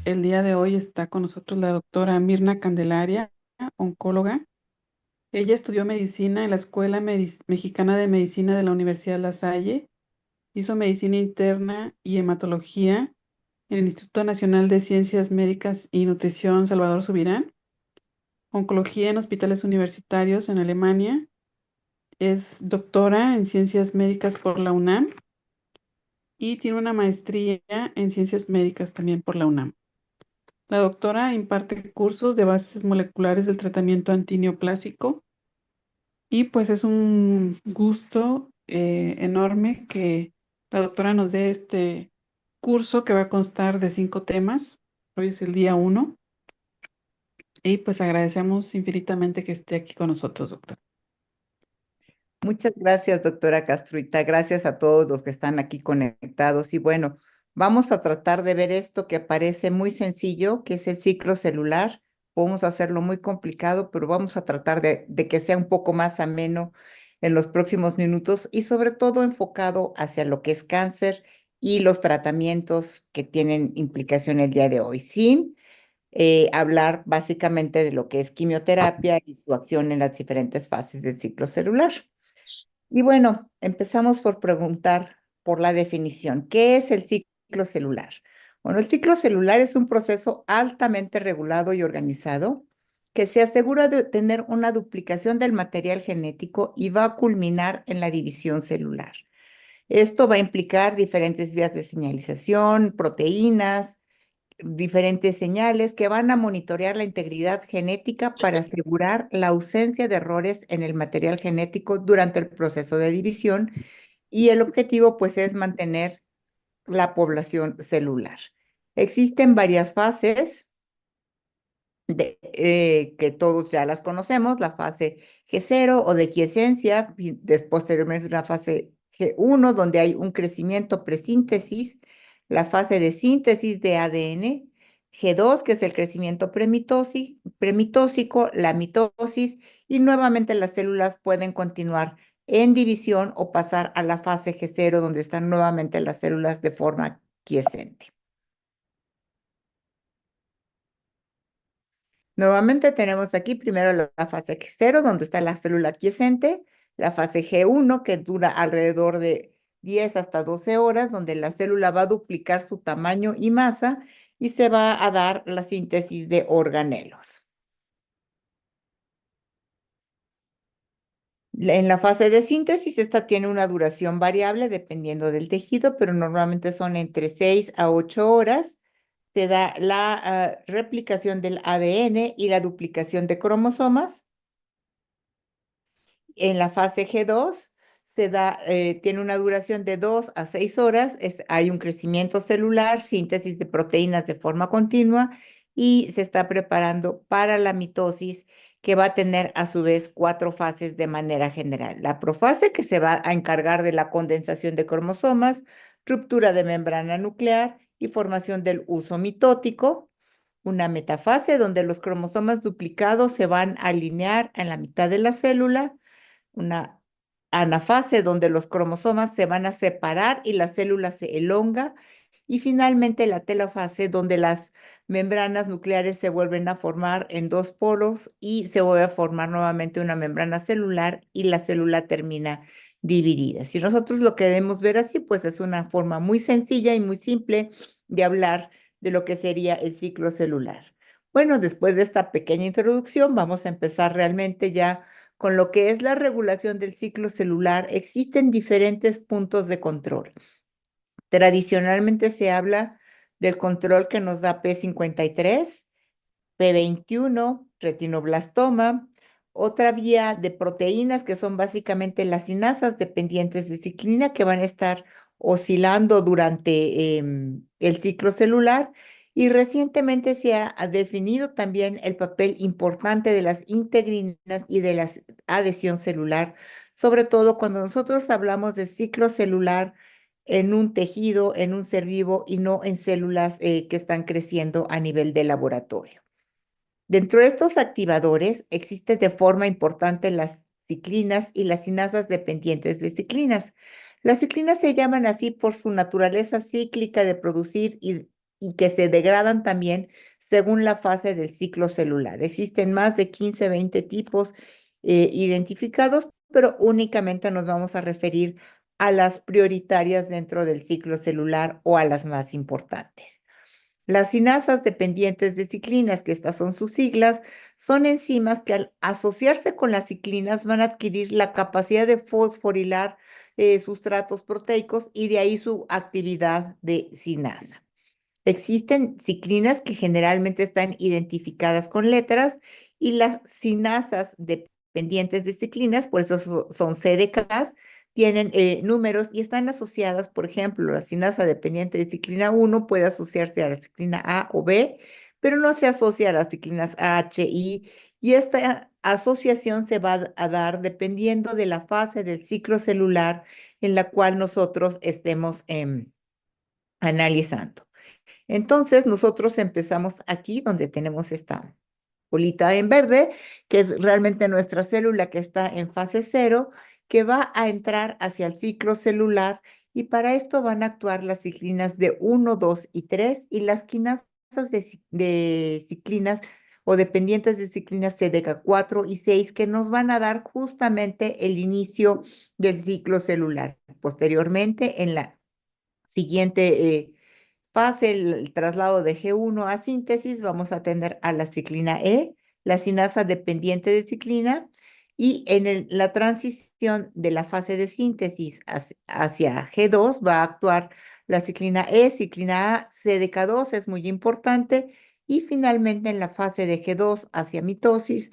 El día de hoy está con nosotros la doctora Mirna Candelaria, oncóloga. Ella estudió medicina en la Escuela Mexicana de Medicina de la Universidad La Salle, hizo medicina interna y hematología en el Instituto Nacional de Ciencias Médicas y Nutrición Salvador Subirán, oncología en hospitales universitarios en Alemania, es doctora en ciencias médicas por la UNAM y tiene una maestría en ciencias médicas también por la UNAM. La doctora imparte cursos de bases moleculares del tratamiento antineoplásico y pues es un gusto enorme que la doctora nos dé este curso que va a constar de 5 temas. Hoy es el día 1 y pues agradecemos infinitamente que esté aquí con nosotros, doctora. Muchas gracias, doctora Castruita. Gracias a todos los que están aquí conectados. Y bueno, vamos a tratar de ver esto que parece muy sencillo, que es el ciclo celular. Podemos hacerlo muy complicado, pero vamos a tratar de que sea un poco más ameno en los próximos minutos y sobre todo enfocado hacia lo que es cáncer y los tratamientos que tienen implicación el día de hoy, sin hablar básicamente de lo que es quimioterapia y su acción en las diferentes fases del ciclo celular. Y bueno, empezamos por preguntar por la definición. ¿Qué es el ciclo celular? Bueno, el ciclo celular es un proceso altamente regulado y organizado que se asegura de tener una duplicación del material genético y va a culminar en la división celular. Esto va a implicar diferentes vías de señalización, proteínas, diferentes señales que van a monitorear la integridad genética para asegurar la ausencia de errores en el material genético durante el proceso de división y el objetivo pues es mantener la población celular. Existen varias fases que todos ya las conocemos, la fase G0 o de quiescencia, y posteriormente una fase G1 donde hay un crecimiento presíntesis, la fase de síntesis de ADN, G2 que es el crecimiento premitósico, la mitosis y nuevamente las células pueden continuar en división o pasar a la fase G0 donde están nuevamente las células de forma quiescente. Nuevamente tenemos aquí primero la fase G0, donde está la célula quiescente, la fase G1, que dura alrededor de 10 hasta 12 horas, donde la célula va a duplicar su tamaño y masa y se va a dar la síntesis de organelos. En la fase de síntesis, esta tiene una duración variable dependiendo del tejido, pero normalmente son entre 6 a 8 horas. Se da la replicación del ADN y la duplicación de cromosomas. En la fase G2 tiene una duración de 2 a 6 horas, hay un crecimiento celular, síntesis de proteínas de forma continua y se está preparando para la mitosis que va a tener a su vez 4 fases de manera general. La profase que se va a encargar de la condensación de cromosomas, ruptura de membrana nuclear y formación del uso mitótico. Una metafase donde los cromosomas duplicados se van a alinear en la mitad de la célula, una anafase donde los cromosomas se van a separar y la célula se elonga, y finalmente la telofase donde las membranas nucleares se vuelven a formar en dos polos y se vuelve a formar nuevamente una membrana celular y la célula termina dividida. Si nosotros lo queremos ver así, pues es una forma muy sencilla y muy simple de hablar de lo que sería el ciclo celular. Bueno, después de esta pequeña introducción, vamos a empezar realmente ya con lo que es la regulación del ciclo celular. Existen diferentes puntos de control. Tradicionalmente se habla del control que nos da P53, P21, retinoblastoma, otra vía de proteínas que son básicamente las sinasas dependientes de ciclina que van a estar oscilando durante el ciclo celular. Y recientemente se ha definido también el papel importante de las integrinas y de la adhesión celular, sobre todo cuando nosotros hablamos de ciclo celular en un tejido, en un ser vivo y no en células que están creciendo a nivel de laboratorio. Dentro de estos activadores existen de forma importante las ciclinas y las sinasas dependientes de ciclinas. Las ciclinas se llaman así por su naturaleza cíclica de producir y que se degradan también según la fase del ciclo celular. Existen más de 15, 20 tipos identificados, pero únicamente nos vamos a referir a las prioritarias dentro del ciclo celular o a las más importantes. Las sinasas dependientes de ciclinas, que estas son sus siglas, son enzimas que al asociarse con las ciclinas van a adquirir la capacidad de fosforilar sustratos proteicos y de ahí su actividad de sinasa. Existen ciclinas que generalmente están identificadas con letras y las sinasas dependientes de ciclinas, por eso son CDKs, tienen números y están asociadas, por ejemplo, la sinasa dependiente de ciclina 1 puede asociarse a la ciclina A o B, pero no se asocia a las ciclinas H, I, y esta asociación se va a dar dependiendo de la fase del ciclo celular en la cual nosotros estemos analizando. Entonces, nosotros empezamos aquí donde tenemos esta bolita en verde, que es realmente nuestra célula que está en fase 0, que va a entrar hacia el ciclo celular y para esto van a actuar las ciclinas de 1, 2 y 3 y las quinasas de ciclinas o dependientes de ciclinas CDK4 y 6 que nos van a dar justamente el inicio del ciclo celular. Posteriormente, en la siguiente fase, el traslado de G1 a síntesis, vamos a tener a la ciclina E, la sinasa dependiente de ciclina, y en la transición de la fase de síntesis hacia G2 va a actuar la ciclina E, ciclina A, CDK2 es muy importante, y finalmente en la fase de G2 hacia mitosis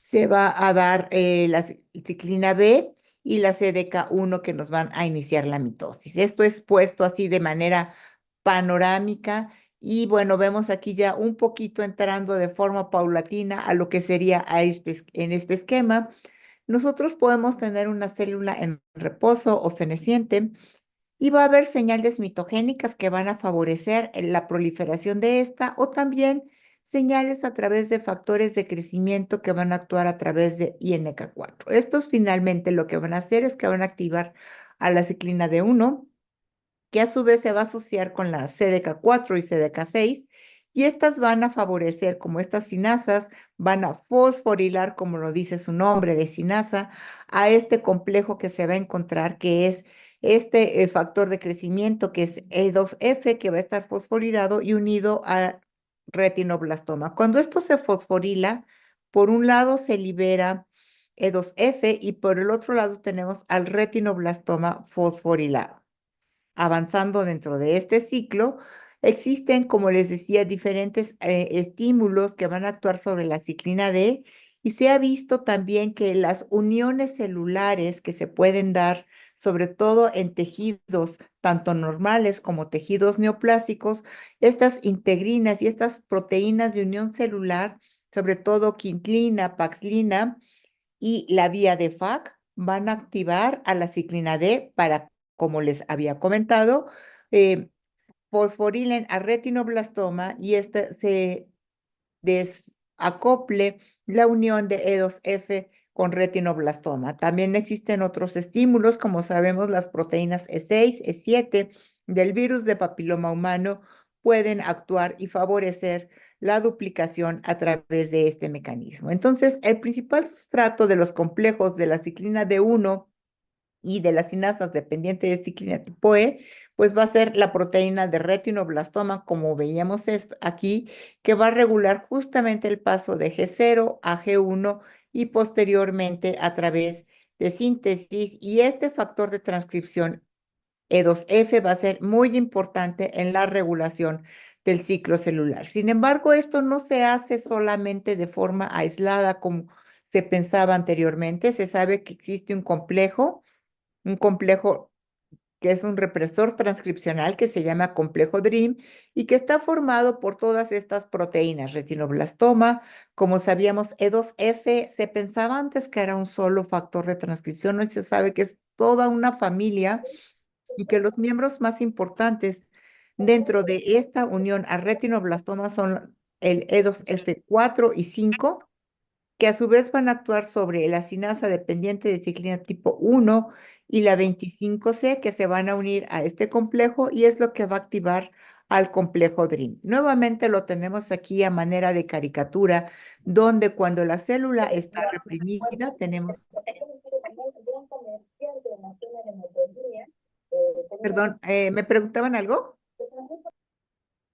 se va a dar la ciclina B y la CDK1 que nos van a iniciar la mitosis. Esto es puesto así de manera panorámica y bueno, vemos aquí ya un poquito entrando de forma paulatina a lo que sería en este esquema. Nosotros podemos tener una célula en reposo o ceneciente y va a haber señales mitogénicas que van a favorecer la proliferación de esta o también señales a través de factores de crecimiento que van a actuar a través de INK4. Estos finalmente lo que van a hacer es que van a activar a la ciclina D1, que a su vez se va a asociar con la CDK4 y CDK6, y estas van a favorecer, como estas sinasas, van a fosforilar, como lo dice su nombre de sinasa, a este complejo que se va a encontrar, que es este factor de crecimiento, que es E2F, que va a estar fosforilado y unido a retinoblastoma. Cuando esto se fosforila, por un lado se libera E2F y por el otro lado tenemos al retinoblastoma fosforilado. Avanzando dentro de este ciclo, existen, como les decía, diferentes estímulos que van a actuar sobre la ciclina D y se ha visto también que las uniones celulares que se pueden dar, sobre todo en tejidos tanto normales como tejidos neoplásicos, estas integrinas y estas proteínas de unión celular, sobre todo quintlina, paxlina y la vía de FAC, van a activar a la ciclina D para, como les había comentado, eh, fosforilen a retinoblastoma y este se desacople la unión de E2F con retinoblastoma. También existen otros estímulos, como sabemos, las proteínas E6, E7 del virus de papiloma humano pueden actuar y favorecer la duplicación a través de este mecanismo. Entonces, el principal sustrato de los complejos de la ciclina D1 y de las sinasas dependientes de ciclina tipo E, pues va a ser la proteína de retinoblastoma, como veíamos aquí, que va a regular justamente el paso de G0 a G1 y posteriormente a través de síntesis. Y este factor de transcripción E2F va a ser muy importante en la regulación del ciclo celular. Sin embargo, esto no se hace solamente de forma aislada como se pensaba anteriormente. Se sabe que existe un complejo que es un represor transcripcional que se llama complejo DREAM y que está formado por todas estas proteínas, retinoblastoma, como sabíamos, E2F, se pensaba antes que era un solo factor de transcripción, hoy se sabe que es toda una familia y que los miembros más importantes dentro de esta unión a retinoblastoma son el E2F4 y 5, que a su vez van a actuar sobre la sinasa dependiente de ciclina tipo 1 y la 25C, que se van a unir a este complejo y es lo que va a activar al complejo DREAM. Nuevamente lo tenemos aquí a manera de caricatura, donde cuando la célula está reprimida, tenemos, perdón, ¿me preguntaban algo?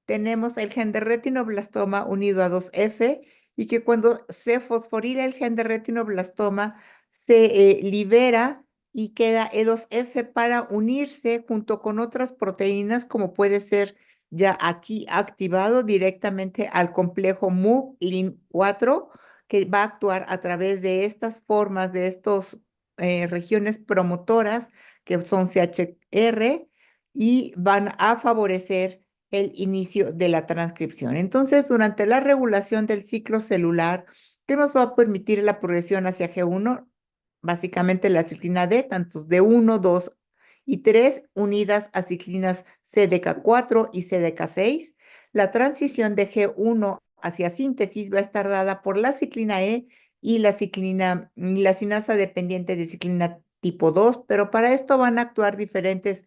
Tenemos el gen de retinoblastoma unido a 2F y que cuando se fosforila el gen de retinoblastoma se libera y queda E2F para unirse junto con otras proteínas como puede ser ya aquí activado directamente al complejo MUC-LIN4 que va a actuar a través de estas formas, de estas regiones promotoras que son CHR y van a favorecer el inicio de la transcripción. Entonces, durante la regulación del ciclo celular, ¿qué nos va a permitir la progresión hacia G1? Básicamente la ciclina D, tanto D1, 2 y 3, unidas a ciclinas CDK4 y CDK6. La transición de G1 hacia síntesis va a estar dada por la ciclina E y la sinasa dependiente de ciclina tipo 2, pero para esto van a actuar diferentes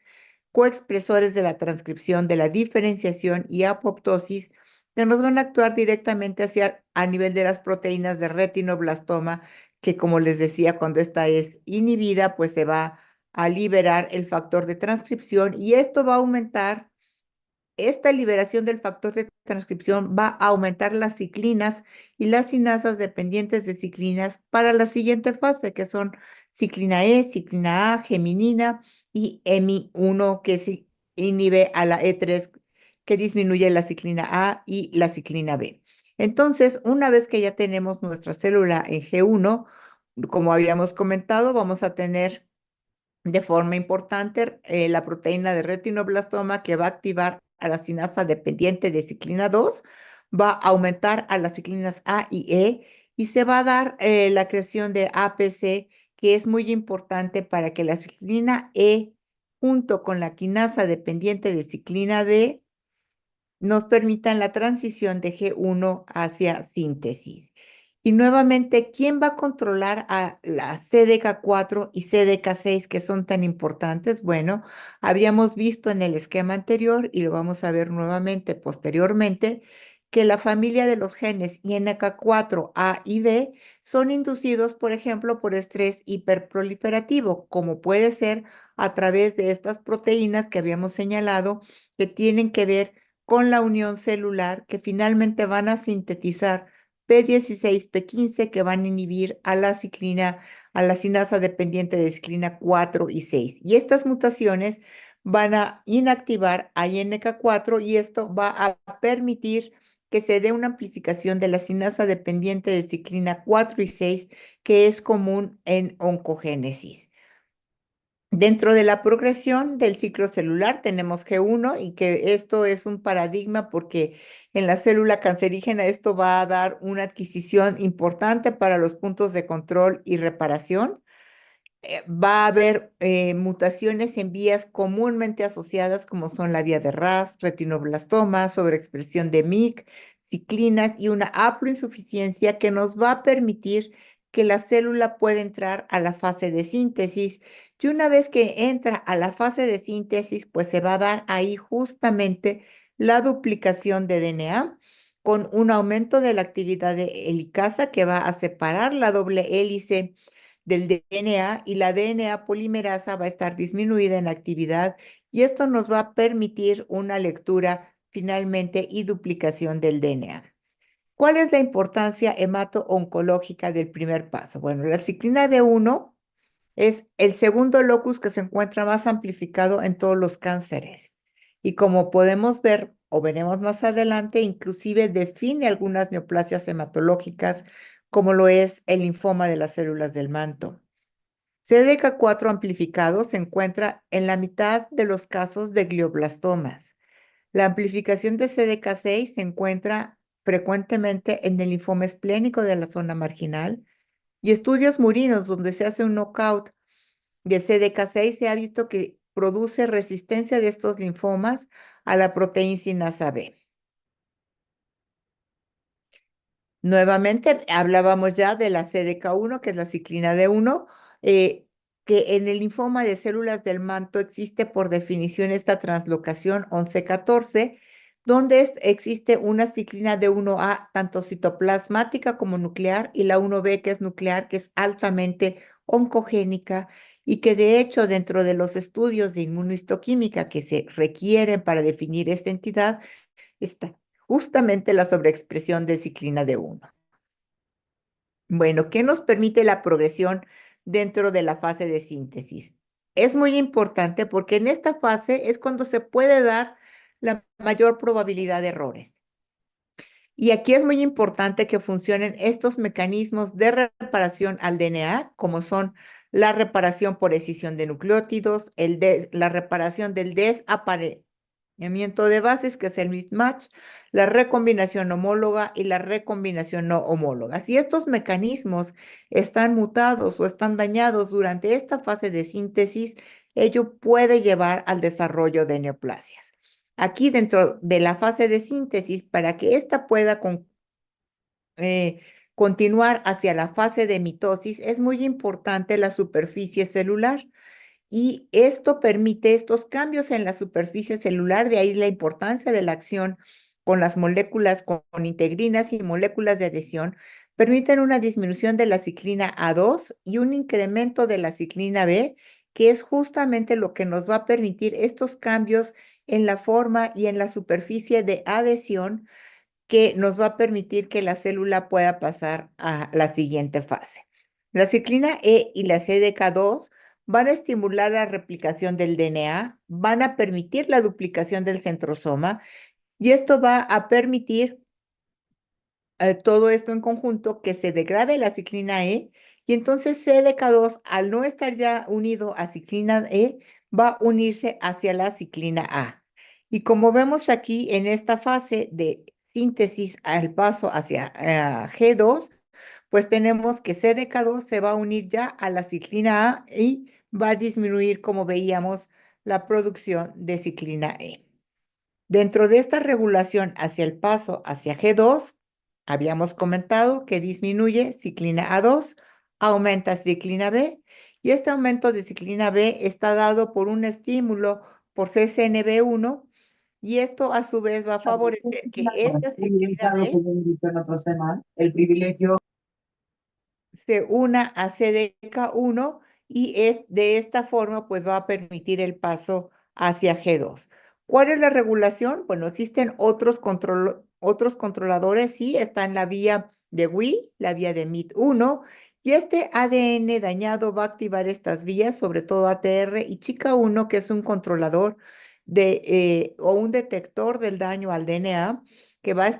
coexpresores de la transcripción, de la diferenciación y apoptosis, que nos van a actuar directamente hacia a nivel de las proteínas de retinoblastoma, que como les decía, cuando esta es inhibida, pues se va a liberar el factor de transcripción y esto va a aumentar esta liberación del factor de transcripción va a aumentar las ciclinas y las cinasas dependientes de ciclinas para la siguiente fase, que son ciclina E, ciclina A, geminina y EMI1, que inhibe a la E3, que disminuye la ciclina A y la ciclina B. Entonces, una vez que ya tenemos nuestra célula en G1, como habíamos comentado, vamos a tener de forma importante la proteína de retinoblastoma que va a activar a la cinasa dependiente de ciclina 2, va a aumentar a las ciclinas A y E y se va a dar la creación de APC, que es muy importante para que la ciclina E junto con la quinasa dependiente de ciclina D nos permitan la transición de G1 hacia síntesis. Y nuevamente, ¿quién va a controlar a la CDK4 y CDK6 que son tan importantes? Bueno, habíamos visto en el esquema anterior y lo vamos a ver nuevamente posteriormente, que la familia de los genes INK4, A y B son inducidos, por ejemplo, por estrés hiperproliferativo, como puede ser a través de estas proteínas que habíamos señalado que tienen que ver con la unión celular que finalmente van a sintetizar P16, P15 que van a inhibir a la ciclina, a la cinasa dependiente de ciclina 4 y 6. Y estas mutaciones van a inactivar a INK4 y esto va a permitir que se dé una amplificación de la cinasa dependiente de ciclina 4 y 6 que es común en oncogénesis. Dentro de la progresión del ciclo celular tenemos G1 y que esto es un paradigma porque en la célula cancerígena esto va a dar una adquisición importante para los puntos de control y reparación. Va a haber mutaciones en vías comúnmente asociadas como son la vía de RAS, retinoblastoma, sobreexpresión de MYC, ciclinas y una haploinsuficiencia que nos va a permitir que la célula pueda entrar a la fase de síntesis. Y una vez que entra a la fase de síntesis, pues se va a dar ahí justamente la duplicación de DNA con un aumento de la actividad de helicasa que va a separar la doble hélice del DNA y la DNA polimerasa va a estar disminuida en actividad y esto nos va a permitir una lectura finalmente y duplicación del DNA. ¿Cuál es la importancia hemato-oncológica del primer paso? Bueno, la ciclina D1 es el segundo locus que se encuentra más amplificado en todos los cánceres. Y como podemos ver o veremos más adelante, inclusive define algunas neoplasias hematológicas, como lo es el linfoma de las células del manto. CDK4 amplificado se encuentra en la mitad de los casos de glioblastomas. La amplificación de CDK6 se encuentra frecuentemente en el linfoma esplénico de la zona marginal y estudios murinos donde se hace un knockout de CDK6 se ha visto que produce resistencia de estos linfomas a la proteína B. Nuevamente, hablábamos ya de la CDK1, que es la ciclina D1, que en el linfoma de células del manto existe por definición esta translocación 11-14, donde existe una ciclina D1A tanto citoplasmática como nuclear y la 1B que es nuclear, que es altamente oncogénica y que de hecho dentro de los estudios de inmunohistoquímica que se requieren para definir esta entidad, está justamente la sobreexpresión de ciclina D1. Bueno, ¿qué nos permite la progresión dentro de la fase de síntesis? Es muy importante porque en esta fase es cuando se puede dar la mayor probabilidad de errores. Y aquí es muy importante que funcionen estos mecanismos de reparación al DNA, como son la reparación por escisión de nucleótidos, la reparación del desaparecimiento de bases, que es el mismatch, la recombinación homóloga y la recombinación no homóloga. Si estos mecanismos están mutados o están dañados durante esta fase de síntesis, ello puede llevar al desarrollo de neoplasias. Aquí dentro de la fase de síntesis, para que ésta pueda continuar hacia la fase de mitosis, es muy importante la superficie celular. Y esto permite estos cambios en la superficie celular, de ahí la importancia de la acción con las moléculas, con integrinas y moléculas de adhesión, permiten una disminución de la ciclina A2 y un incremento de la ciclina B, que es justamente lo que nos va a permitir estos cambios en la forma y en la superficie de adhesión que nos va a permitir que la célula pueda pasar a la siguiente fase. La ciclina E y la CDK2 van a estimular la replicación del DNA, van a permitir la duplicación del centrosoma y esto va a permitir todo esto en conjunto que se degrade la ciclina E y entonces CDK2 al no estar ya unido a ciclina E va a unirse hacia la ciclina A. Y como vemos aquí en esta fase de síntesis al paso hacia G2, pues tenemos que CDK2 se va a unir ya a la ciclina A y va a disminuir, como veíamos, la producción de ciclina E. Dentro de esta regulación hacia el paso hacia G2, habíamos comentado que disminuye ciclina A2, aumenta ciclina B, y este aumento de ciclina B está dado por un estímulo por CCNB1, y esto a su vez va a favorecer que esta ciclina B El privilegio. se una a CDK1 y de esta forma pues va a permitir el paso hacia G2. ¿Cuál es la regulación? Bueno, existen otros controladores, sí, está en la vía de Wii, la vía de MIT1, y este ADN dañado va a activar estas vías, sobre todo ATR y chica 1, que es un controlador o un detector del daño al DNA, que va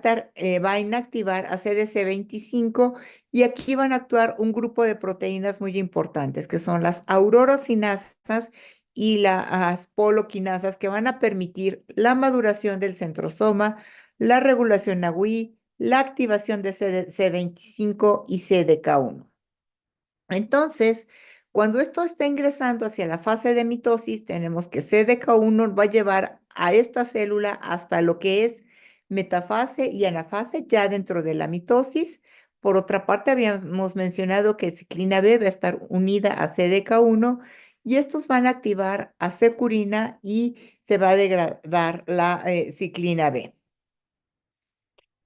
a inactivar a CDC25 y aquí van a actuar un grupo de proteínas muy importantes, que son las aurorocinasas y las poloquinasas, que van a permitir la maduración del centrosoma, la regulación AWI, la activación de C25 y CDK1. Entonces, cuando esto está ingresando hacia la fase de mitosis, tenemos que CDK1 va a llevar a esta célula hasta lo que es metafase y anafase ya dentro de la mitosis. Por otra parte, habíamos mencionado que ciclina B va a estar unida a CDK1 y estos van a activar a securina y se va a degradar la ciclina B.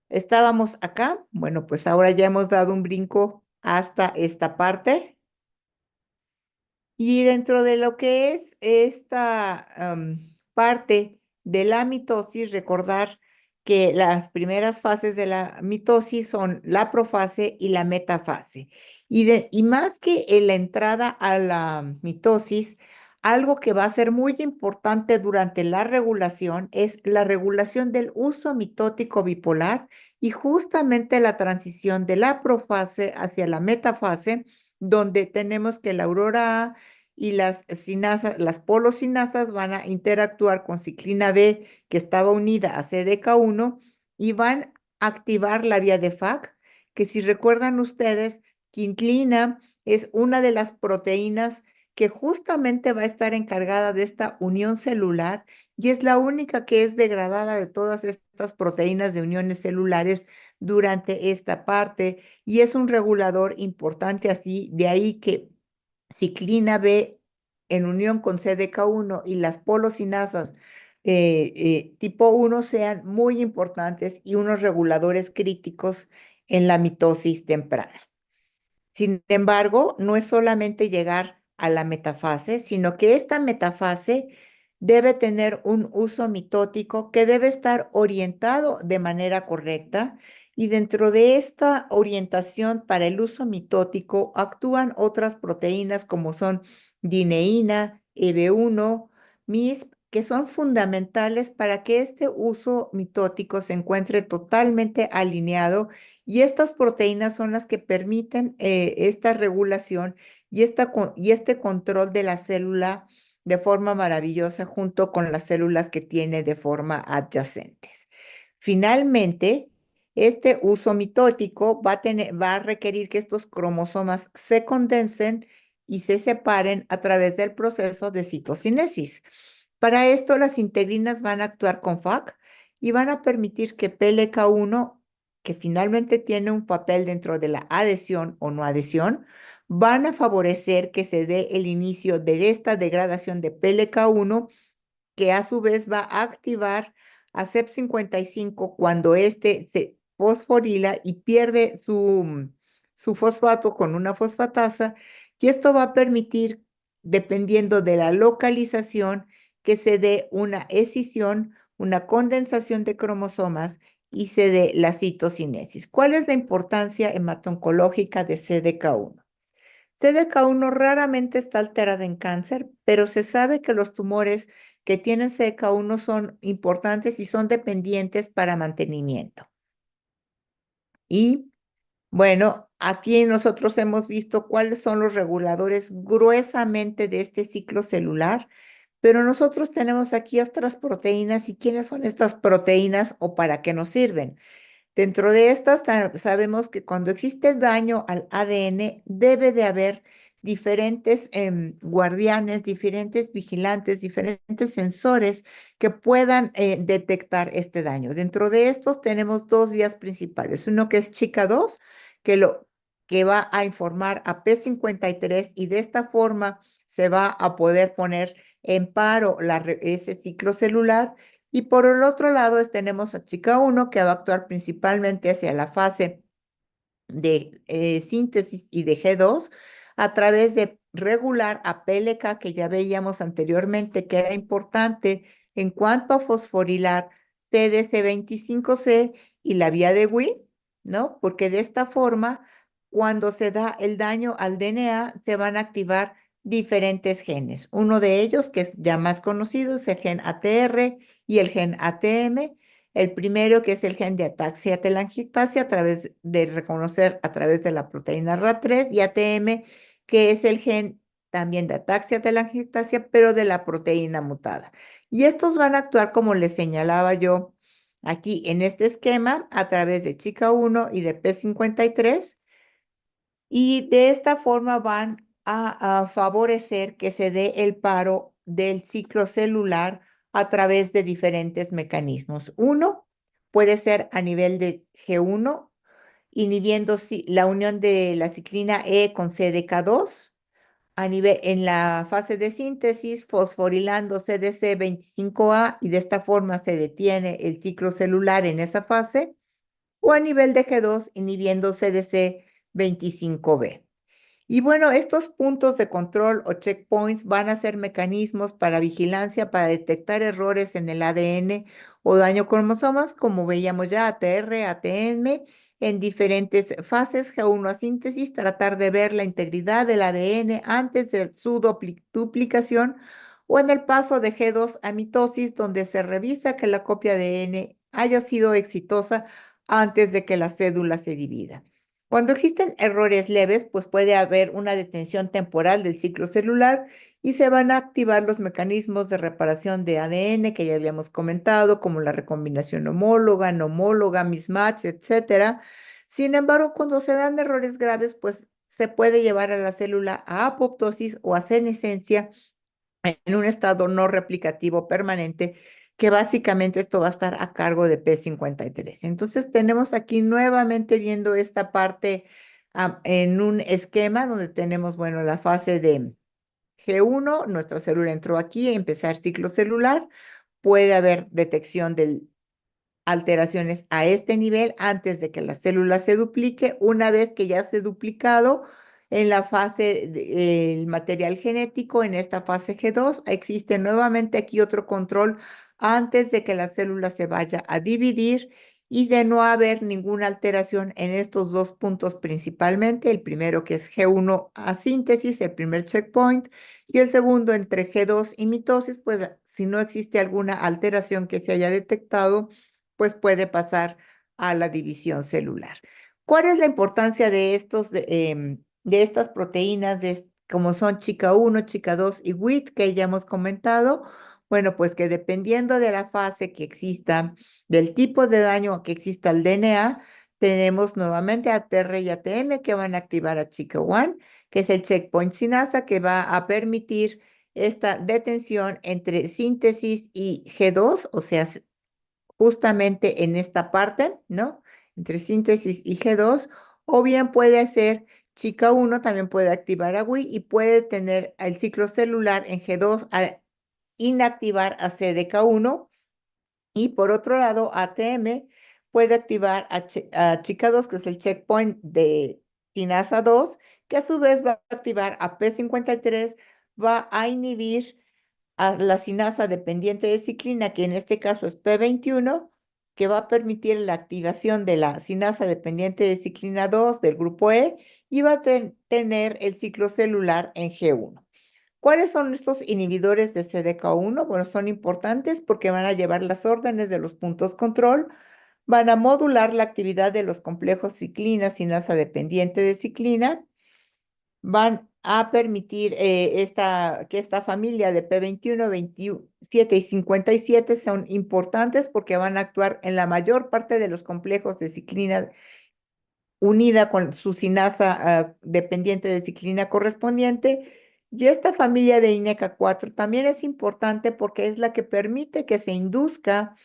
Estábamos acá, bueno, pues ahora ya hemos dado un brinco hasta esta parte. Y dentro de lo que es esta parte de la mitosis, recordar que las primeras fases de la mitosis son la profase y la metafase. Y más que en la entrada a la mitosis, algo que va a ser muy importante durante la regulación es la regulación del uso mitótico bipolar y justamente la transición de la profase hacia la metafase, donde tenemos que la aurora A y las polosinasas van a interactuar con ciclina B, que estaba unida a CDK1, y van a activar la vía de FAC, que si recuerdan ustedes, quintlina es una de las proteínas que justamente va a estar encargada de esta unión celular y es la única que es degradada de todas estas proteínas de uniones celulares durante esta parte y es un regulador importante así, de ahí que ciclina B en unión con CDK1 y las polosinasas tipo 1 sean muy importantes y unos reguladores críticos en la mitosis temprana. Sin embargo, no es solamente llegar a la metafase, sino que esta metafase debe tener un uso mitótico que debe estar orientado de manera correcta y dentro de esta orientación para el uso mitótico actúan otras proteínas como son dineína, EB1, MISP, que son fundamentales para que este uso mitótico se encuentre totalmente alineado y estas proteínas son las que permiten esta regulación y este control de la célula de forma maravillosa junto con las células que tiene de forma adyacentes. Finalmente, este uso mitótico va a requerir que estos cromosomas se condensen y se separen a través del proceso de citocinesis. Para esto, las integrinas van a actuar con FAC y van a permitir que PLK1, que finalmente tiene un papel dentro de la adhesión o no adhesión, van a favorecer que se dé el inicio de esta degradación de PLK1, que a su vez va a activar a CEP55 cuando éste se fosforila y pierde su fosfato con una fosfatasa, y esto va a permitir, dependiendo de la localización, que se dé una escisión, una condensación de cromosomas y se dé la citocinesis. ¿Cuál es la importancia hematoncológica de CDK1? CDK1 raramente está alterada en cáncer, pero se sabe que los tumores que tienen CDK1 son importantes y son dependientes para mantenimiento. Y bueno, aquí nosotros hemos visto cuáles son los reguladores gruesamente de este ciclo celular, pero nosotros tenemos aquí otras proteínas y quiénes son estas proteínas o para qué nos sirven. Dentro de estas sabemos que cuando existe daño al ADN debe de haber diferentes guardianes, diferentes vigilantes, diferentes sensores que puedan detectar este daño. Dentro de estos tenemos dos vías principales. Uno que es chica 2, que va a informar a P53 y de esta forma se va a poder poner en paro ese ciclo celular. Y por el otro lado tenemos a chica 1 que va a actuar principalmente hacia la fase de síntesis y de G2 a través de regular a PLK, que ya veíamos anteriormente que era importante en cuanto a fosforilar TDC25C y la vía de Wnt, ¿no? Porque de esta forma, cuando se da el daño al DNA, se van a activar diferentes genes. Uno de ellos, que es ya más conocido, es el gen ATR y el gen ATM. El primero, que es el gen de ataxia telangiectasia, a través de reconocer a través de la proteína Ra3, y ATM, que es el gen también de ataxia telangiectasia, pero de la proteína mutada. Y estos van a actuar, como les señalaba yo aquí en este esquema, a través de chica 1 y de P53, y de esta forma van a favorecer que se dé el paro del ciclo celular a través de diferentes mecanismos. Uno puede ser a nivel de G1, inhibiendo la unión de la ciclina E con CDK2, a nivel, en la fase de síntesis, fosforilando CDC25A, y de esta forma se detiene el ciclo celular en esa fase, o a nivel de G2, inhibiendo CDC25B. Y bueno, estos puntos de control o checkpoints van a ser mecanismos para vigilancia, para detectar errores en el ADN o daño cromosomas, como veíamos ya, ATR, ATM, en diferentes fases. G1 a síntesis, tratar de ver la integridad del ADN antes de su duplicación, o en el paso de G2 a mitosis, donde se revisa que la copia de ADN haya sido exitosa antes de que la cédula se divida. Cuando existen errores leves, pues puede haber una detención temporal del ciclo celular y se van a activar los mecanismos de reparación de ADN que ya habíamos comentado, como la recombinación homóloga, no homóloga, mismatch, etcétera. Sin embargo, cuando se dan errores graves, pues se puede llevar a la célula a apoptosis o a senescencia en un estado no replicativo permanente, que básicamente esto va a estar a cargo de P53. Entonces tenemos aquí nuevamente viendo esta parte en un esquema donde tenemos, bueno, la fase de G1, nuestra célula entró aquí a empezar ciclo celular, puede haber detección de alteraciones a este nivel antes de que la célula se duplique. Una vez que ya se ha duplicado, en la fase del material genético, en esta fase G2, existe nuevamente aquí otro control antes de que la célula se vaya a dividir, y de no haber ninguna alteración en estos dos puntos principalmente, el primero, que es G1 a síntesis, el primer checkpoint, y el segundo entre G2 y mitosis, pues si no existe alguna alteración que se haya detectado, pues puede pasar a la división celular. ¿Cuál es la importancia de de estas proteínas, como son chica 1, chica 2 y WIT, que ya hemos comentado? Bueno, pues que dependiendo de la fase que exista, del tipo de daño que exista al DNA, tenemos nuevamente ATR y ATM que van a activar a chica 1, que es el checkpoint sinasa, que va a permitir esta detención entre síntesis y G2, o sea, justamente en esta parte, ¿no? Entre síntesis y G2, o bien puede ser chica 1, también puede activar a Wii y puede tener el ciclo celular en G2 a inactivar a CDK1, Y por otro lado, ATM puede activar a chica 2, que es el checkpoint de quinasa 2, que a su vez va a activar a P53, va a inhibir a la sinasa dependiente de ciclina, que en este caso es P21, que va a permitir la activación de la sinasa dependiente de ciclina 2 del grupo E, y va a tener el ciclo celular en G1. ¿Cuáles son estos inhibidores de CDK1? Bueno, son importantes porque van a llevar las órdenes de los puntos control, van a modular la actividad de los complejos ciclina, sinasa dependiente de ciclina, van a permitir que esta familia de P21, 27 y 57 son importantes porque van a actuar en la mayor parte de los complejos de ciclina unida con su sinasa dependiente de ciclina correspondiente. Y esta familia de INECA4 también es importante porque es la que permite que se induzca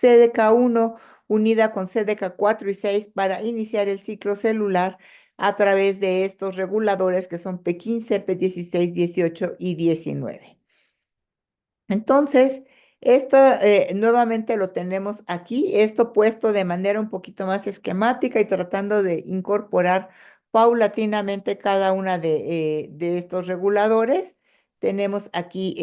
CDK1 unida con CDK4 y 6 para iniciar el ciclo celular a través de estos reguladores que son P15, P16, 18 y 19. Entonces, esto nuevamente lo tenemos aquí, esto puesto de manera un poquito más esquemática y tratando de incorporar paulatinamente cada una de estos reguladores. Tenemos aquí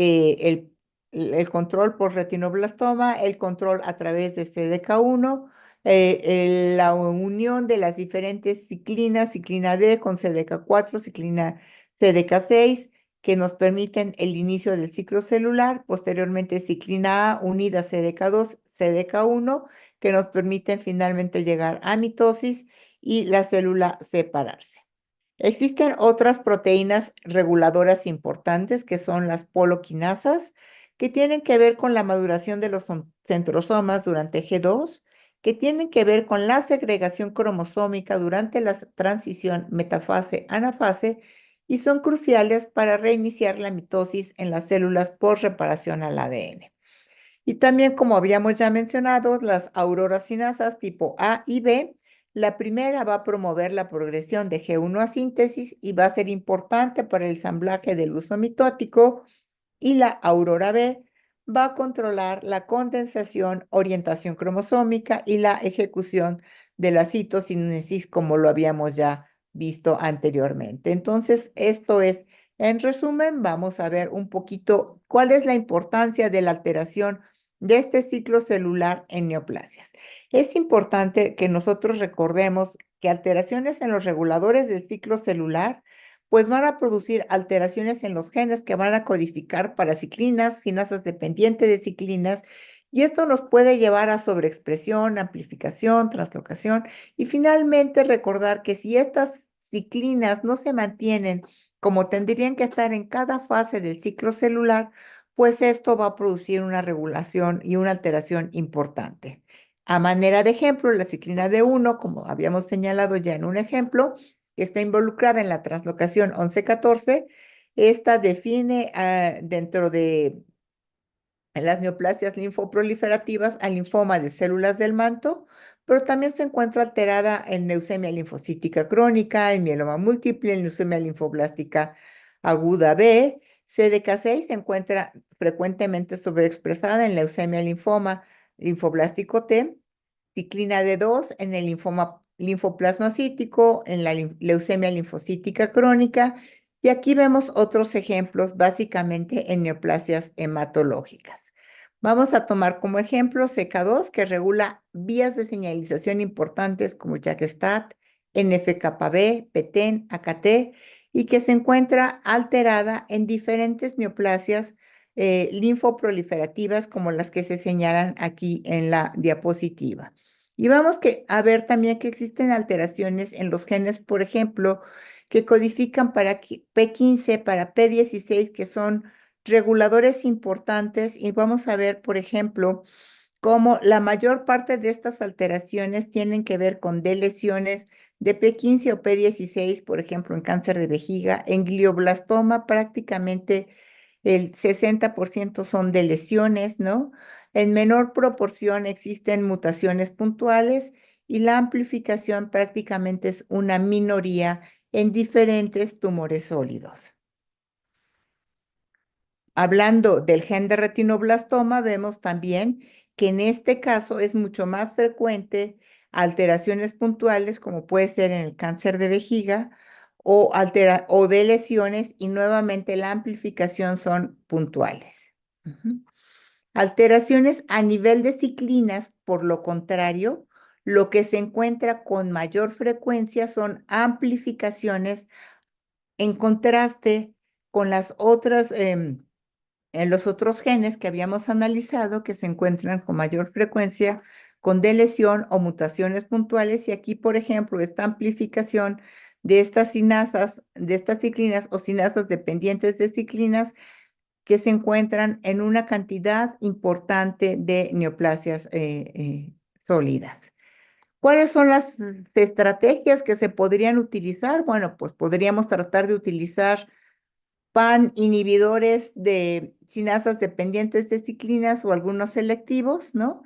el control por retinoblastoma, el control a través de CDK1, la unión de las diferentes ciclinas, ciclina D con CDK4, ciclina CDK6, que nos permiten el inicio del ciclo celular, posteriormente ciclina A unida a CDK2, CDK1, que nos permiten finalmente llegar a mitosis y la célula separarse. Existen otras proteínas reguladoras importantes que son las poloquinasas, que tienen que ver con la maduración de los centrosomas durante G2, que tienen que ver con la segregación cromosómica durante la transición metafase-anafase y son cruciales para reiniciar la mitosis en las células por reparación al ADN. Y también, como habíamos ya mencionado, las aurorocinasas tipo A y B. La primera va a promover la progresión de G1 a síntesis y va a ser importante para el ensamblaje del uso mitótico, y la aurora B va a controlar la condensación, orientación cromosómica y la ejecución de la citosíntesis, como lo habíamos ya visto anteriormente. Entonces, esto es, en resumen, vamos a ver un poquito cuál es la importancia de la alteración de este ciclo celular en neoplasias. Es importante que nosotros recordemos que alteraciones en los reguladores del ciclo celular pues van a producir alteraciones en los genes que van a codificar para ciclinas, quinasas dependientes de ciclinas, y esto nos puede llevar a sobreexpresión, amplificación, translocación, y finalmente recordar que si estas ciclinas no se mantienen como tendrían que estar en cada fase del ciclo celular, pues esto va a producir una regulación y una alteración importante. A manera de ejemplo, la ciclina D1, como habíamos señalado ya en un ejemplo, que está involucrada en la translocación 11-14, esta define dentro de las neoplasias linfoproliferativas al linfoma de células del manto, pero también se encuentra alterada en leucemia linfocítica crónica, en mieloma múltiple, en leucemia linfoblástica aguda B. CDK6 se encuentra frecuentemente sobreexpresada en leucemia linfoma linfoblástico T, ciclina D2 en el linfoma linfoplasmacítico, en la leucemia linfocítica crónica, y aquí vemos otros ejemplos básicamente en neoplasias hematológicas. Vamos a tomar como ejemplo CK2, que regula vías de señalización importantes como JAK-STAT, NF-κB, PTEN, AKT, y que se encuentra alterada en diferentes neoplasias linfoproliferativas como las que se señalan aquí en la diapositiva. Y vamos a ver también que existen alteraciones en los genes, por ejemplo, que codifican para P15, para P16, que son reguladores importantes, y vamos a ver, por ejemplo, cómo la mayor parte de estas alteraciones tienen que ver con deleciones de P15 o P16, por ejemplo, en cáncer de vejiga, en glioblastoma prácticamente el 60% son de lesiones, ¿no? En menor proporción existen mutaciones puntuales y la amplificación prácticamente es una minoría en diferentes tumores sólidos. Hablando del gen de retinoblastoma, vemos también que en este caso es mucho más frecuente alteraciones puntuales, como puede ser en el cáncer de vejiga, o de lesiones, y nuevamente la amplificación son puntuales. Ujú. Alteraciones a nivel de ciclinas, por lo contrario, lo que se encuentra con mayor frecuencia son amplificaciones en contraste con las otras, en los otros genes que habíamos analizado, que se encuentran con mayor frecuencia con delesión o mutaciones puntuales. Y aquí, por ejemplo, esta amplificación de estas sinasas, de estas ciclinas o sinasas dependientes de ciclinas, que se encuentran en una cantidad importante de neoplasias sólidas. ¿Cuáles son las estrategias que se podrían utilizar? Bueno, pues podríamos tratar de utilizar PAN inhibidores de sinasas dependientes de ciclinas o algunos selectivos, ¿no?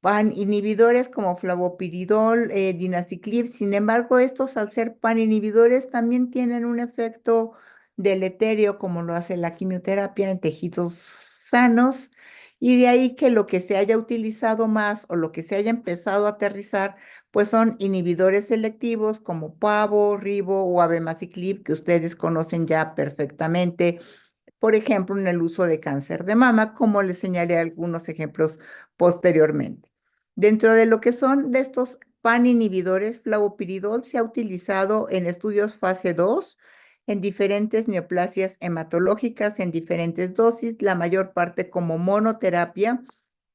PAN inhibidores como flavopiridol, dinaciclib. Sin embargo, estos, al ser PAN inhibidores, también tienen un efecto deleterio, como lo hace la quimioterapia en tejidos sanos, y de ahí que lo que se haya utilizado más o lo que se haya empezado a aterrizar, pues son inhibidores selectivos como pavo, ribo o abemaciclib, que ustedes conocen ya perfectamente, por ejemplo, en el uso de cáncer de mama, como les señalé algunos ejemplos posteriormente. Dentro de lo que son de estos PAN inhibidores, flavopiridol se ha utilizado en estudios fase 2 en diferentes neoplasias hematológicas en diferentes dosis, la mayor parte como monoterapia,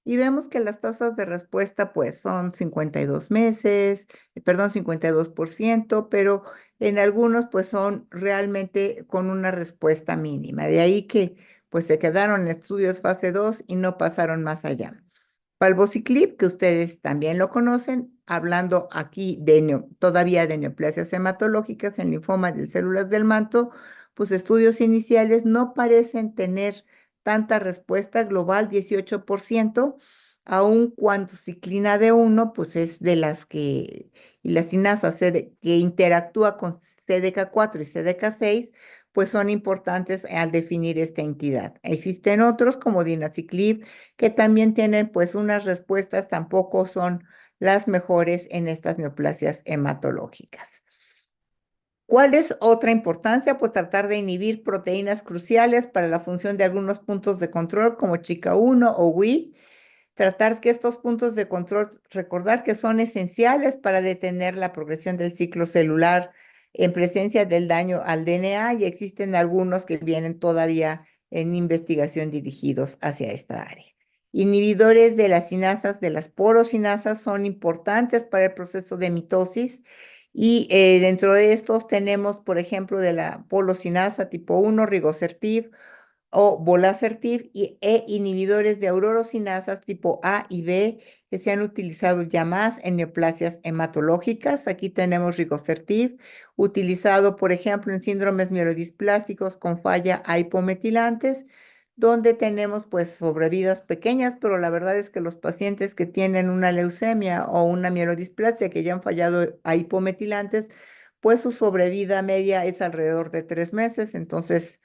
y vemos que las tasas de respuesta pues son 52 meses, perdón, 52%, pero en algunos pues son realmente con una respuesta mínima. De ahí que pues se quedaron en estudios fase 2 y no pasaron más allá. Palbociclib, que ustedes también lo conocen, hablando aquí de todavía de neoplasias hematológicas en linfoma de células del manto, pues estudios iniciales no parecen tener tanta respuesta global, 18%, aun cuando ciclina D1, pues es de las que, y la sinasa que interactúa con CDK4 y CDK6, pues son importantes al definir esta entidad. Existen otros como dinaciclib, que también tienen pues unas respuestas, tampoco son las mejores en estas neoplasias hematológicas. ¿Cuál es otra importancia? Pues tratar de inhibir proteínas cruciales para la función de algunos puntos de control como chica 1 o Wii. Tratar que estos puntos de control, recordar que son esenciales para detener la progresión del ciclo celular en presencia del daño al DNA, y existen algunos que vienen todavía en investigación dirigidos hacia esta área. Inhibidores de las sinasas, de las porosinasas, son importantes para el proceso de mitosis, y dentro de estos tenemos, por ejemplo, de la polosinasa tipo 1, rigosertib, o volasertib, e inhibidores de aurorosinasas tipo A y B, que se han utilizado ya más en neoplasias hematológicas. Aquí tenemos rigosertib, utilizado, por ejemplo, en síndromes mielodisplásicos con falla a hipometilantes, donde tenemos pues sobrevidas pequeñas, pero la verdad es que los pacientes que tienen una leucemia o una mielodisplasia que ya han fallado a hipometilantes, pues su sobrevida media es alrededor de 3 meses. Entonces,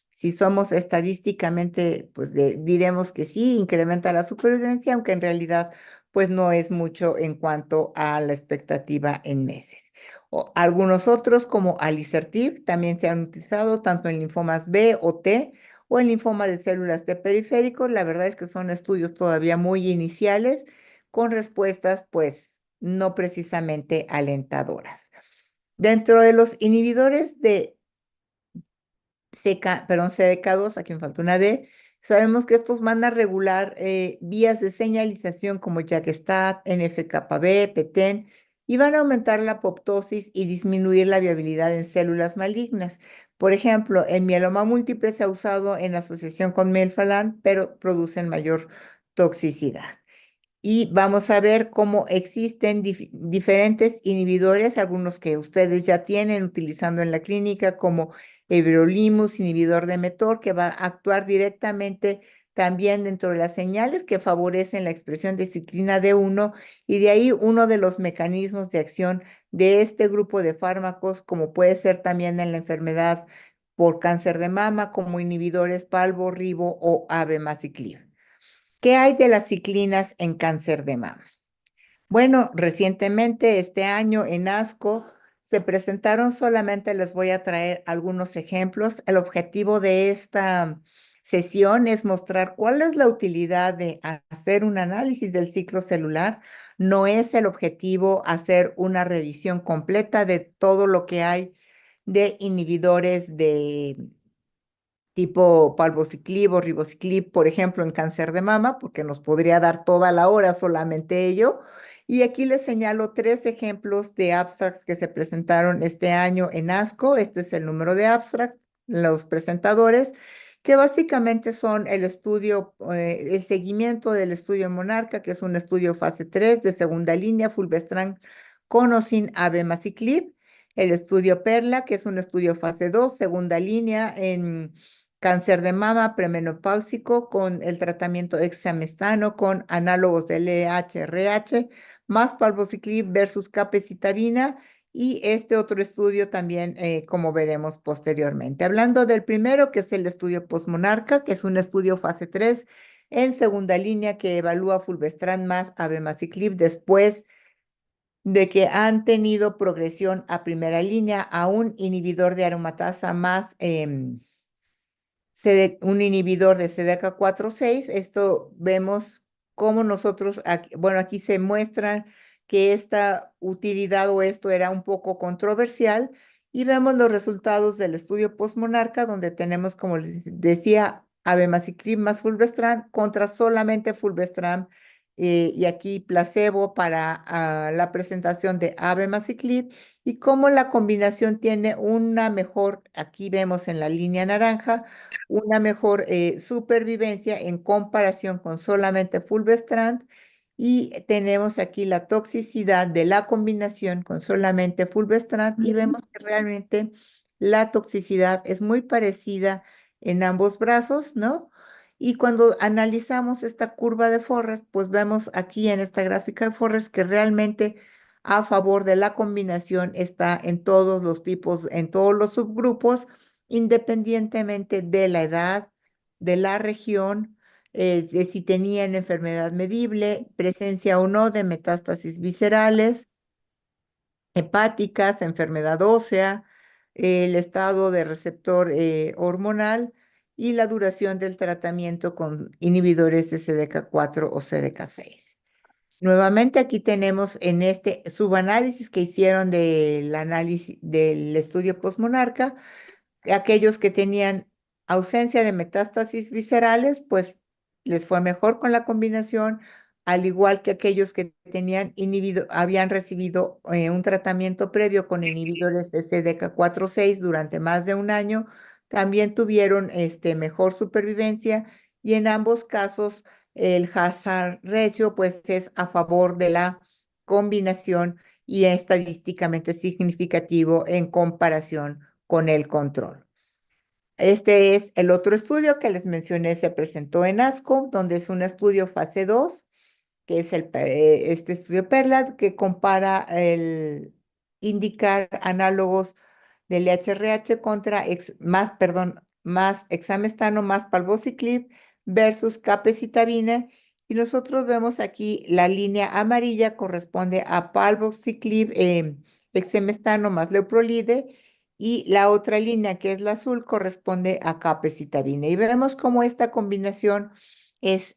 si somos estadísticamente, pues diremos que sí, incrementa la supervivencia, aunque en realidad pues no es mucho en cuanto a la expectativa en meses. Algunos otros, como alisertib, también se han utilizado tanto en linfomas B o T o en linfoma de células T periféricos. La verdad es que son estudios todavía muy iniciales, con respuestas pues no precisamente alentadoras. Dentro de los inhibidores de CDK2, aquí me falta una D. Sabemos que estos van a regular vías de señalización como JAK-STAT, NF-κB, PTEN, y van a aumentar la apoptosis y disminuir la viabilidad en células malignas. Por ejemplo, el mieloma múltiple se ha usado en asociación con melphalan, pero producen mayor toxicidad. Y vamos a ver cómo existen diferentes inhibidores, algunos que ustedes ya tienen utilizando en la clínica, como everolimus, inhibidor de mTOR, que va a actuar directamente también dentro de las señales que favorecen la expresión de ciclina D1, y de ahí uno de los mecanismos de acción de este grupo de fármacos, como puede ser también en la enfermedad por cáncer de mama, como inhibidores palbo, ribo o abemaciclib. ¿Qué hay de las ciclinas en cáncer de mama? Bueno, recientemente este año en ASCO se presentaron solamente, les voy a traer algunos ejemplos. El objetivo de esta sesión es mostrar cuál es la utilidad de hacer un análisis del ciclo celular. No es el objetivo hacer una revisión completa de todo lo que hay de inhibidores de tipo palbociclib o ribociclib, por ejemplo, en cáncer de mama, porque nos podría dar toda la hora solamente ello. Y aquí les señalo tres ejemplos de abstracts que se presentaron este año en ASCO. Este es el número de abstracts, los presentadores, que básicamente son el estudio, el seguimiento del estudio Monarca, que es un estudio fase 3 de segunda línea, fulvestrant con o sin abemaciclib. El estudio Perla, que es un estudio fase 2 segunda línea en cáncer de mama premenopáusico con el tratamiento examestano con análogos del LHRH más palbociclib versus capecitabina y este otro estudio también, como veremos posteriormente. Hablando del primero, que es el estudio Postmonarca, que es un estudio fase 3 en segunda línea que evalúa fulvestrant más abemaciclib después de que han tenido progresión a primera línea a un inhibidor de aromatasa más un inhibidor de CDK4/6. Esto vemos cómo nosotros, bueno, aquí se muestran que esta utilidad o esto era un poco controversial y vemos los resultados del estudio postmonarca donde tenemos, como les decía, abemaciclib más fulvestrant contra solamente fulvestrant y aquí placebo para la presentación de abemaciclib y cómo la combinación tiene una mejor, aquí vemos en la línea naranja, una mejor supervivencia en comparación con solamente fulvestrant y tenemos aquí la toxicidad de la combinación con solamente fulvestrant y vemos que realmente la toxicidad es muy parecida en ambos brazos, ¿no? Y cuando analizamos esta curva de Forrest, pues vemos aquí en esta gráfica de Forrest que realmente a favor de la combinación está en todos los tipos, en todos los subgrupos, independientemente de la edad, de la región, de si tenían enfermedad medible, presencia o no de metástasis viscerales, hepáticas, enfermedad ósea, el estado de receptor hormonal y la duración del tratamiento con inhibidores de CDK4 o CDK6. Nuevamente aquí tenemos en este subanálisis que hicieron del análisis del estudio postmonarca, aquellos que tenían ausencia de metástasis viscerales, pues les fue mejor con la combinación, al igual que aquellos que tenían habían recibido un tratamiento previo con inhibidores de CDK4/6 durante más de un año, también tuvieron mejor supervivencia y en ambos casos el hazard ratio pues es a favor de la combinación y estadísticamente significativo en comparación con el control. Este es el otro estudio que les mencioné, se presentó en ASCO, donde es un estudio fase 2, que es este estudio PERLA, que compara el indicar análogos del HRH contra más examestano más palbociclib versus capecitabina. Y nosotros vemos aquí la línea amarilla corresponde a palbociclib, exemestano más leuprolide y la otra línea que es la azul corresponde a capecitabina. Y vemos cómo esta combinación es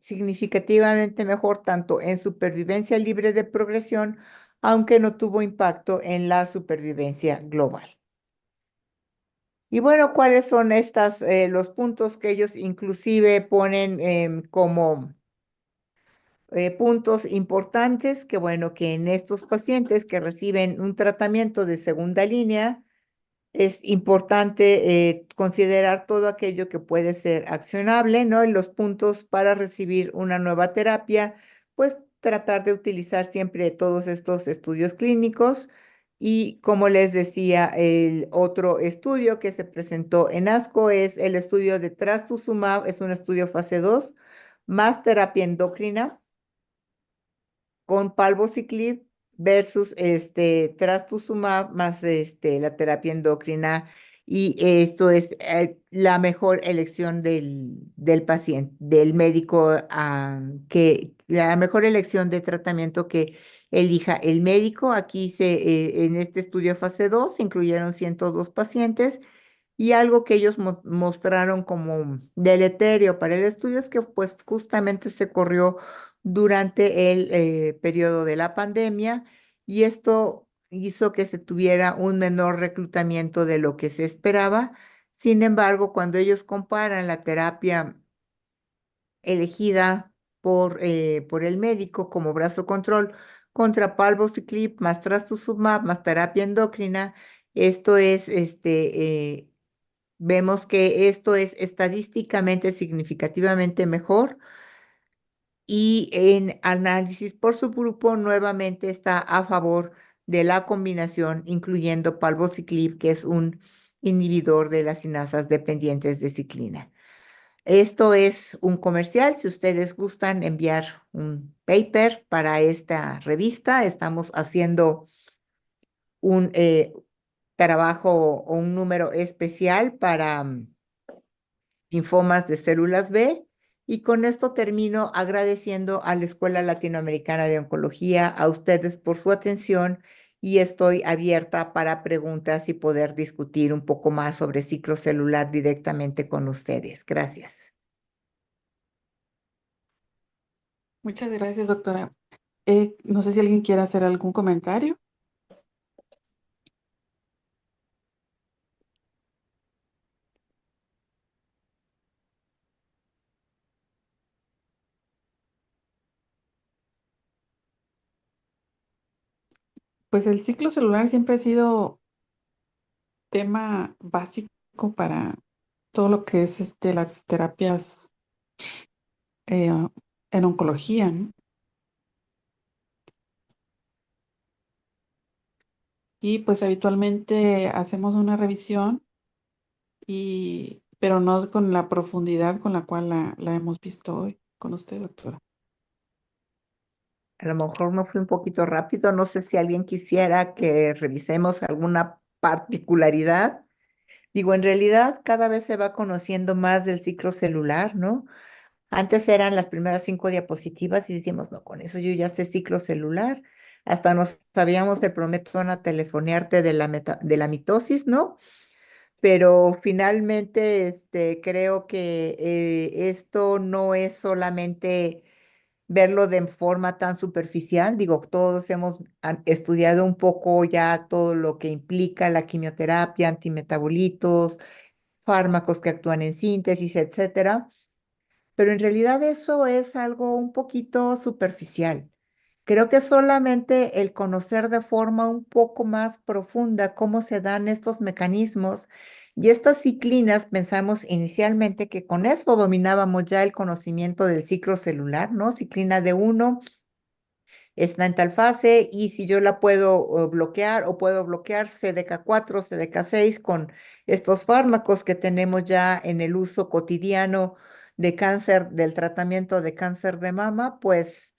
significativamente mejor tanto en supervivencia libre de progresión, aunque no tuvo impacto en la supervivencia global. Y bueno, ¿cuáles son los puntos que ellos inclusive ponen como puntos importantes? Que bueno, que en estos pacientes que reciben un tratamiento de segunda línea, es importante considerar todo aquello que puede ser accionable, ¿no? Y los puntos para recibir una nueva terapia, pues tratar de utilizar siempre todos estos estudios clínicos. Y como les decía, el otro estudio que se presentó en ASCO es el estudio de trastuzumab, es un estudio fase 2, más terapia endocrina con palbociclib versus trastuzumab más la terapia endocrina y esto es la mejor elección del paciente, del médico, que la mejor elección de tratamiento que elija el médico. Aquí en este estudio fase 2 se incluyeron 102 pacientes y algo que ellos mostraron como deleterio para el estudio es que pues justamente se corrió durante el periodo de la pandemia y esto hizo que se tuviera un menor reclutamiento de lo que se esperaba. Sin embargo, cuando ellos comparan la terapia elegida por el médico como brazo control contra palbociclib más trastuzumab más terapia endocrina, esto es vemos que esto es estadísticamente significativamente mejor y en análisis por subgrupo nuevamente está a favor de la combinación, incluyendo palbociclib, que es un inhibidor de las cinasas dependientes de ciclina. Esto es un comercial. Si ustedes gustan enviar un paper para esta revista, estamos haciendo un trabajo o un número especial para linfomas de células B. Y con esto termino agradeciendo a la Escuela Latinoamericana de Oncología, a ustedes por su atención y estoy abierta para preguntas y poder discutir un poco más sobre ciclo celular directamente con ustedes. Gracias. Muchas gracias, doctora. No sé si alguien quiere hacer algún comentario. Pues el ciclo celular siempre ha sido tema básico para todo lo que es las terapias eh, en oncología, ¿no? Y pues habitualmente hacemos una revisión pero no con la profundidad con la cual la hemos visto hoy con usted, doctora. A lo mejor me fui un poquito rápido. No sé si alguien quisiera que revisemos alguna particularidad. Digo, en realidad cada vez se va conociendo más del ciclo celular, ¿no? Antes eran las primeras 5 diapositivas y decíamos, no, con eso yo ya sé ciclo celular. Hasta nos sabíamos el prometo a telefonearte de la mitosis, ¿no? Pero finalmente creo que esto no es solamente verlo de forma tan superficial. Digo, todos hemos estudiado un poco ya todo lo que implica la quimioterapia, antimetabolitos, fármacos que actúan en síntesis, etcétera, pero en realidad eso es algo un poquito superficial. Creo que solamente el conocer de forma un poco más profunda cómo se dan estos mecanismos y estas ciclinas, pensamos inicialmente que con eso dominábamos ya el conocimiento del ciclo celular, ¿no? Ciclina d uno está en tal fase y si yo la puedo bloquear o puedo bloquear CDK4, CDK6 con estos fármacos que tenemos ya en el uso cotidiano de cáncer, del tratamiento de cáncer de mama, pues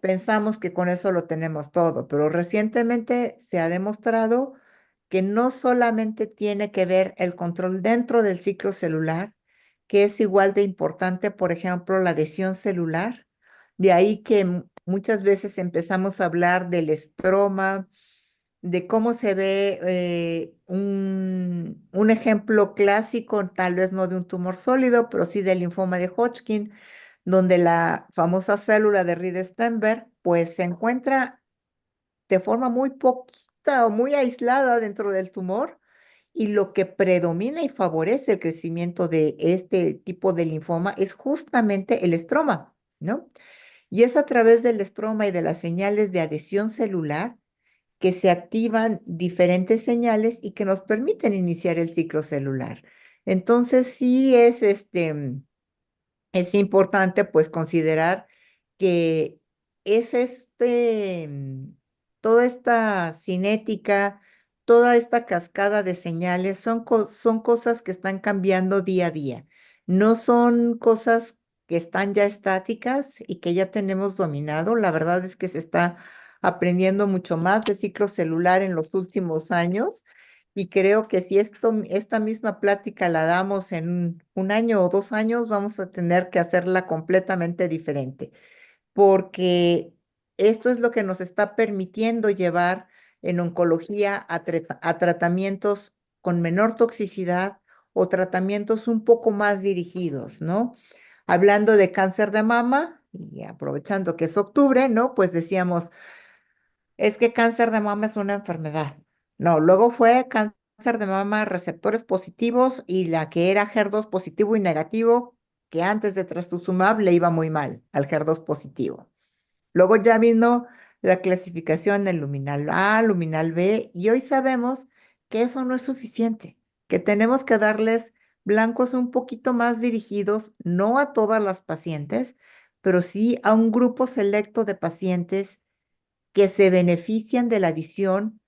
pensamos que con eso lo tenemos todo, pero recientemente se ha demostrado que no solamente tiene que ver el control dentro del ciclo celular, que es igual de importante, por ejemplo, la adhesión celular. De ahí que muchas veces empezamos a hablar del estroma, de cómo se ve un ejemplo clásico, tal vez no de un tumor sólido, pero sí del linfoma de Hodgkin, donde la famosa célula de Reed-Steinberg pues se encuentra de forma muy poquita o muy aislada dentro del tumor y lo que predomina y favorece el crecimiento de este tipo de linfoma es justamente el estroma, ¿no? Y es a través del estroma y de las señales de adhesión celular que se activan diferentes señales y que nos permiten iniciar el ciclo celular. Entonces, sí es importante pues considerar que es toda esta cinética, toda esta cascada de señales son cosas que están cambiando día a día. No son cosas que están ya estáticas y que ya tenemos dominado. La verdad es que se está aprendiendo mucho más de ciclo celular en los últimos años Y creo que si esta misma plática la damos en un año o 2 años, vamos a tener que hacerla completamente diferente, porque esto es lo que nos está permitiendo llevar en oncología a tratamientos con menor toxicidad o tratamientos un poco más dirigidos, ¿no? Hablando de cáncer de mama, y aprovechando que es octubre, ¿no? Pues decíamos, es que cáncer de mama es una enfermedad. No, luego fue cáncer de mama receptores positivos y la que era HER2 positivo y negativo, que antes de trastuzumab le iba muy mal al HER2 positivo. Luego ya vino la clasificación en luminal A, luminal B, y hoy sabemos que eso no es suficiente, que tenemos que darles blancos un poquito más dirigidos, no a todas las pacientes, pero sí a un grupo selecto de pacientes que se benefician de la adición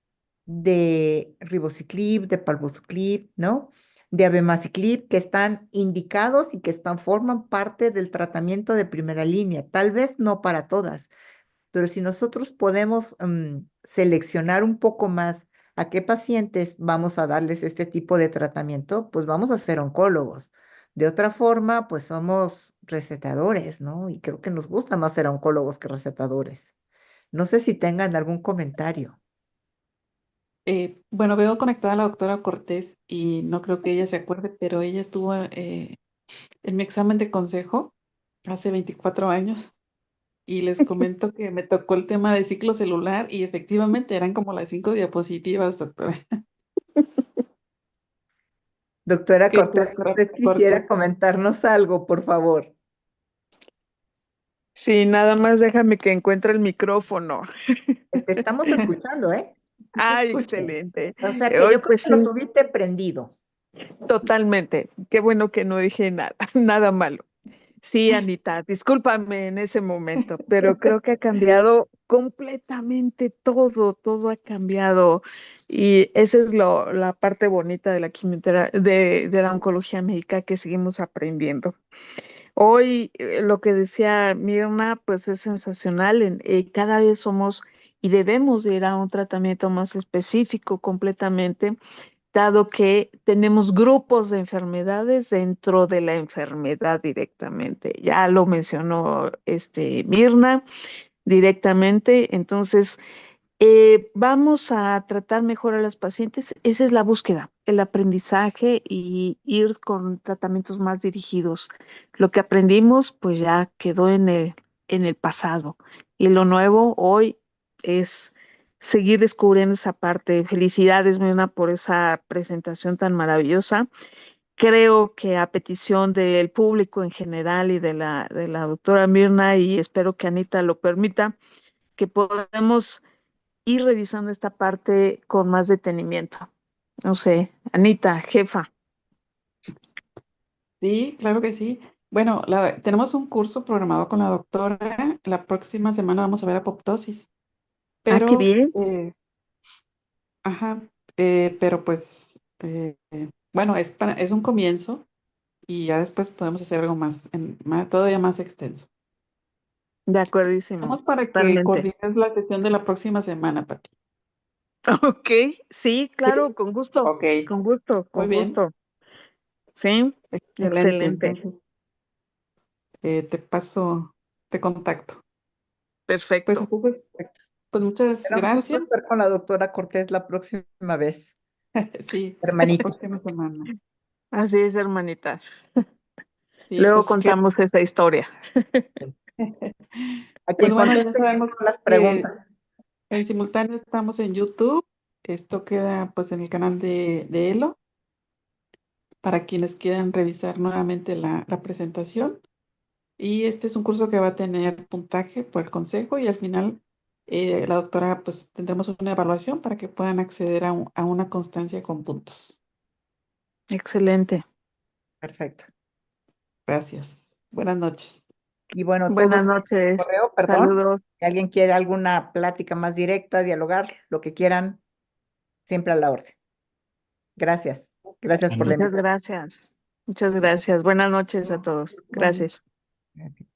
de ribociclib, de palbociclib, ¿no? De abemaciclib, que están indicados y que forman parte del tratamiento de primera línea. Tal vez no para todas, pero si nosotros podemos seleccionar un poco más a qué pacientes vamos a darles este tipo de tratamiento, pues vamos a ser oncólogos. De otra forma, pues somos recetadores, ¿no? Y creo que nos gusta más ser oncólogos que recetadores. No sé si tengan algún comentario. Bueno, veo conectada a la doctora Cortés y no creo que ella se acuerde, pero ella estuvo en mi examen de consejo hace 24 años y les comento que me tocó el tema de ciclo celular y efectivamente eran como las 5 diapositivas, doctora. Doctora Que Cortés, doctora ¿usted quisiera Cortés. comentarnos algo, por favor? Sí, nada más déjame que encuentre el micrófono. Te estamos escuchando, ¿eh? Sí te Ay, escucho. excelente. O sea que Hoy yo creo pues que lo sí, tuviste prendido. totalmente. Qué bueno que no dije nada, nada malo. Sí, Anita, discúlpame en ese momento, pero creo que ha cambiado completamente todo, todo ha cambiado. Y esa es la parte bonita de la quimioterapia, de la oncología médica que seguimos aprendiendo. Hoy lo que decía Mirna, pues es sensacional. Cada vez somos y debemos de ir a un tratamiento más específico completamente, dado que tenemos grupos de enfermedades dentro de la enfermedad directamente. Ya lo mencionó Mirna directamente. Entonces, vamos a tratar mejor a las pacientes. Esa es la búsqueda, el aprendizaje y ir con tratamientos más dirigidos. Lo que aprendimos, pues ya quedó en el pasado. Y lo nuevo hoy es seguir descubriendo esa parte. Felicidades, Mena, por esa presentación tan maravillosa. Creo que a petición del público en general y de la doctora Mirna, y espero que Anita lo permita, que podamos ir revisando esta parte con más detenimiento. No sé, Anita, jefa. Sí, claro que sí. Bueno, tenemos un curso programado con la doctora. La próxima semana vamos a ver apoptosis, Ah, qué pero, bien. ajá, pero pues, bueno, es un comienzo y ya después podemos hacer algo más, todavía más extenso. De acuerdísimo, Vamos para que totalmente. coordines la sesión de la próxima semana, Pati. Ok, sí, claro, Sí. con gusto, Ok, con gusto, muy con bien, gusto. Sí, excelente. excelente, Entonces, te contacto. Pues perfecto. entonces, pues muchas Será un gusto gracias. estar con la doctora Cortés la próxima vez, Sí, la hermanita. próxima semana. Así es, hermanita. Sí, Luego pues que, contamos esa historia. A pues quien bueno, ya conteste bien sabemos todas las que preguntas. en simultáneo estamos en YouTube. Esto queda pues en el canal de Elo para quienes quieran revisar nuevamente la presentación. Y este es un curso que va a tener puntaje por el consejo y al final la doctora pues tendremos una evaluación para que puedan acceder a una constancia con puntos. Excelente. Perfecto. Gracias. Buenas noches. Y bueno, todos Buenas tienen noches. correo, perdón. Saludos. Si alguien quiere alguna plática más directa, dialogar, lo que quieran, siempre a la orden. Gracias. Gracias por la Muchas invitación. gracias. Muchas gracias. Buenas noches a No, todos. bueno. Gracias. Gracias.